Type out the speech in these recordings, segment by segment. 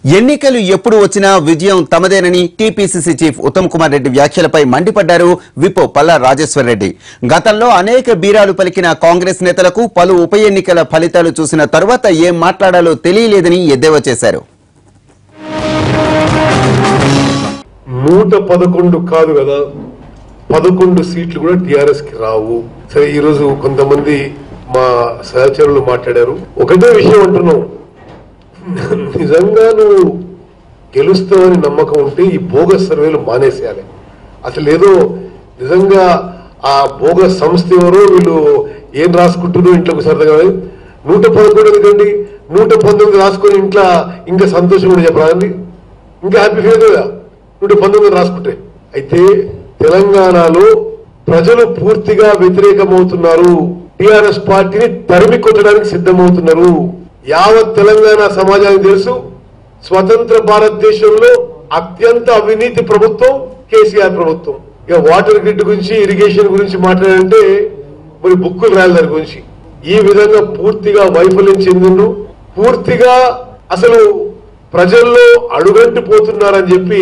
ఎన్నికలు ఎప్పుడు వచ్చినా విజయం తమదేనని టీపీసీసీ చీఫ్ ఉత్తమ్ కుమార్ రెడ్డి వ్యాఖ్యలపై మండిపడ్డారు విప్ పల్లా రాజేశ్వర్ రెడ్డి. గతంలో అనేక బీరాలు పలికిన కాంగ్రెస్ నేతలకు పలు ఉప ఎన్నికల ఫలితాలు చూసిన తర్వాత ఏం మాట్లాడాలో తెలియలేదని ఎద్దేవా చేశారు. 111 కాదు కదా, 11 సీట్లు కూడా టీఆర్ఎస్ కి రావు. సరే, ఈ రోజు కొంతమంది మా సహచరులు మాట్లాడారు. ఒకటే విషయం అంటున్నాం, నిజంగా నువ్వు గెలుస్తావని నమ్మకం ఉంటే ఈ బోగస్ సర్వేలు మానేసేయాలి. అసలు ఏదో నిజంగా ఆ బోగస్ సంస్థ ఎవరో వీళ్ళు ఏం రాసుకుంటున్నారో ఇంట్లోకి సరదాగా 111 ఎందుకండి, 119 రాసుకొని ఇంట్లో ఇంకా సంతోషం కూడా చెప్పరాదండి, ఇంకా హ్యాపీ ఫీల్ కదా 119 రాసుకుంటే. అయితే తెలంగాణలో ప్రజలు పూర్తిగా వ్యతిరేకమవుతున్నారు, టిఆర్ఎస్ పార్టీని తరిమి కొట్టడానికి సిద్ధమవుతున్నారు. యావత్ తెలంగాణ సమాజానికి తెలుసు, స్వతంత్ర భారతదేశంలో అత్యంత అవినీతి ప్రభుత్వం కేసీఆర్ ప్రభుత్వం. ఇక వాటర్ గ్రిడ్ గురించి, ఇరిగేషన్ గురించి మాట్లాడాలంటే మరి బుక్కులు రాయాలి దాని గురించి. ఈ విధంగా పూర్తిగా వైఫల్యం చెందిండు, పూర్తిగా అసలు ప్రజల్లో అడుగంటిపోతున్నారని చెప్పి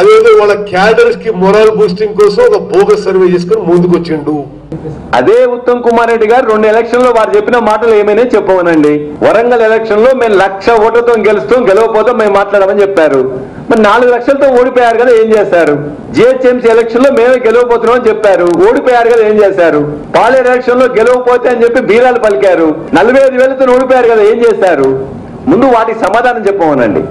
అదేదో వాళ్ళ క్యాడర్స్ కి మొరల్ బూస్టింగ్ కోసం ఒక బోగస్ సర్వే చేసుకుని ముందుకు వచ్చిండు. అదే ఉత్తమ్ కుమార్ రెడ్డి గారు 2 ఎలక్షన్లో వారు చెప్పిన మాటలు ఏమైనా చెప్పవనండి. వరంగల్ ఎలక్షన్ లో మేము 1,00,000 ఓట్లతో గెలుస్తాం, గెలవపోతాం మేము మాట్లాడమని చెప్పారు. మరి 4 లక్షలతో ఓడిపోయారు కదా, ఏం చేశారు? జిహెచ్ఎంసీ ఎలక్షన్ లో మేమే గెలవపోతున్నాం అని చెప్పారు, ఓడిపోయారు కదా, ఏం చేశారు? పాలేరు ఎలక్షన్ లో గెలవపోతే అని చెప్పి బీరాలు పలికారు, 45,000తో ఓడిపోయారు కదా, ఏం చేశారు? ముందు వాటికి సమాధానం చెప్పమనండి.